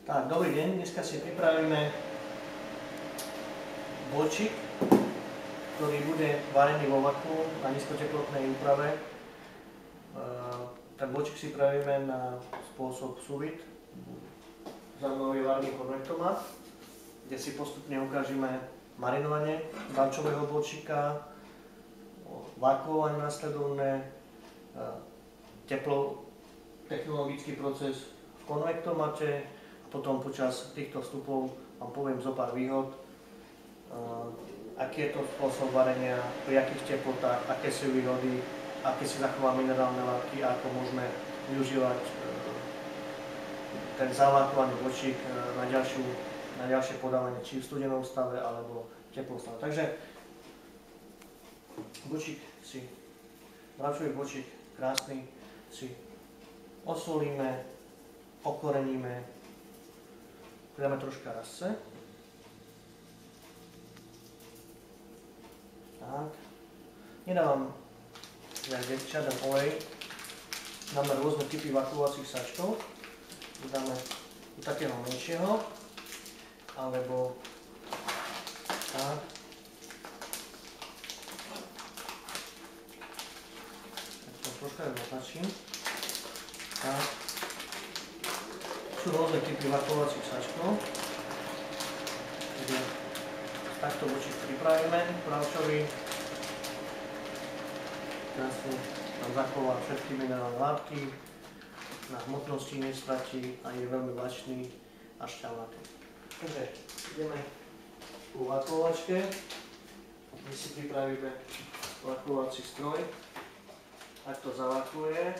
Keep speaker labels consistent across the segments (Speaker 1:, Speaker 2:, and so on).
Speaker 1: Tak, dobrý deň, dneska si pripravíme bolčík, ktorý bude varený vo vaku na nízkoteplotnej úprave. Ten bolčík si pripravíme na spôsob sous vide. Za mnou je varný konvektomat, kde si postupne ukážeme marinovanie valčového bolčíka, vakuovanie nasledovné, technologický proces v konvektomate. Potom počas týchto vstupov vám poviem zo pár výhod, aký je to spôsob varenia, pri akých teplotách, aké sú výhody, aké si zachová minerálne látky a ako môžeme využívať ten zavakovaný bolčík na ďalšie podávanie, či v studenom stave alebo v teplom stave. Takže valčový bolčík krásny si osolíme, okoreníme, pridáme troška rasce. Tak. Nedávam žiaden olej. Dáme rôzne typy vakuovacích sačkov. Dáme do takého menšieho. Alebo tak. To troška roztačím. Tak. Sú rôzne typy vakuovacích sačkov. Takto bolčík pripravíme, valčový. Krásne nám zachová všetky minerálne látky, na hmotnosti nestratí a je veľmi vlačný a šťavnatý. Takže ideme ku vakuovačke. My si pripravíme vakuovací stroj. Tak to zavakuje.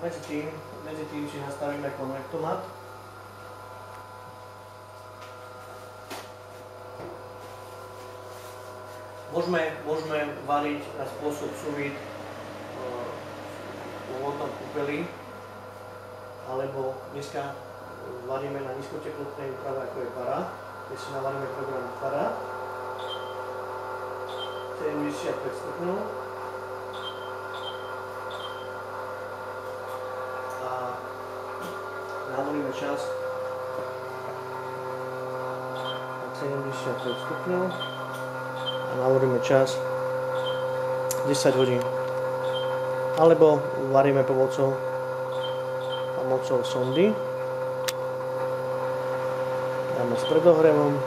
Speaker 1: Medzi tým si nastavíme konvektomat. Môžeme variť na spôsob sous vide vo vodnom kúpeli, alebo dneska varíme na nízkoteplotnej úprave, ako je para, kde si navaríme program para 75 stupňov. Navolíme čas na 75 stupňov a navolíme čas 10 hodín. Alebo varíme pomocou sondy. Dáme s predohrevom,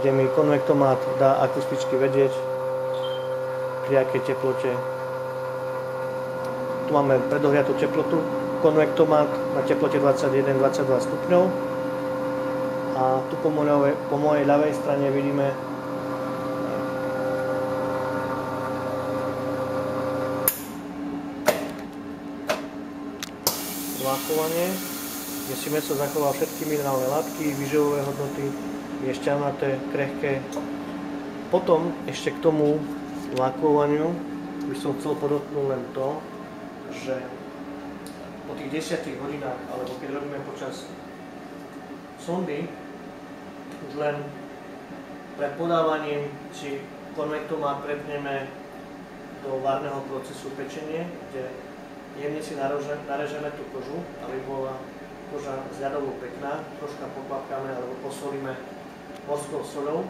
Speaker 1: kde mi konvektomat dá akusticky vedieť, pri akej teplote. Tu máme predohriatú teplotu. Konvektomat na teplote 21-22 stupňov a tu po mojej ľavej strane vidíme vakuovanie, kde si mäso zachová všetky minerálne látky, výživové hodnoty, je šťavnaté, krehké. Potom ešte k tomu vakuovaniu by som chcel podotknúť len to, že po tých 10 hodinách, alebo keď robíme počas sondy, už len pred podávaním si konvektomat prepneme do varného procesu pečenie, kde jemne si narežeme tú kožu, aby bola koža z ľadovou pekná, troška poklapkáme alebo posolíme morskou soľou,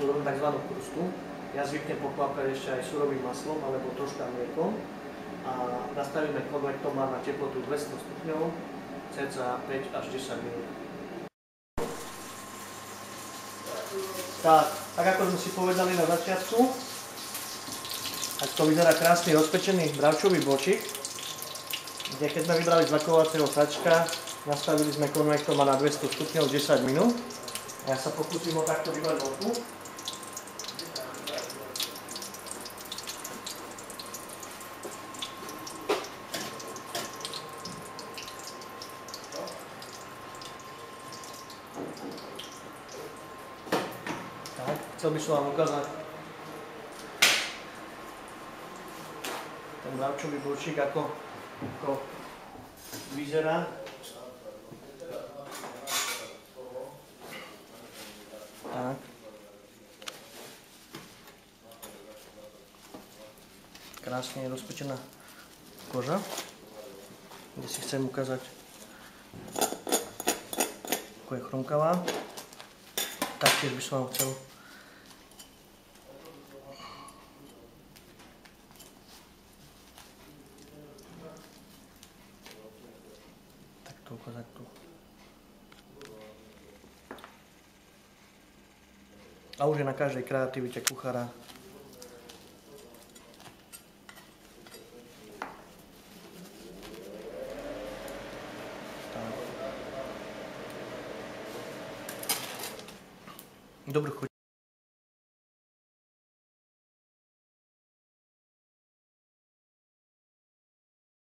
Speaker 1: urobíme tzv. Krustu. Ja zvyknem poklapkať ešte aj surovým maslom alebo troška mliekom. A nastavíme konvektomat na teplotu 200 stupňov, cca 5 až 10 minút. Tak ako sme si povedali na začiatku, tak to vyzerá krásny rozpečený bravčový bolčík, kde keď sme vybrali z vakuovacieho sačka, nastavili sme konvektomat na 200 stupňov 10 minút. Ja sa pokúsim ho takto vybrať vonku. Chcel by som vám ukázať ten bravčový bolčík, ako vyzerá. Tak. krásne je rozpečená koža, kde si chcem ukázať, ako je chrumkavá. Taktiež by som vám chcel takto ukázať tu. A už je na každej kreativite kuchára. Dobrú chuť.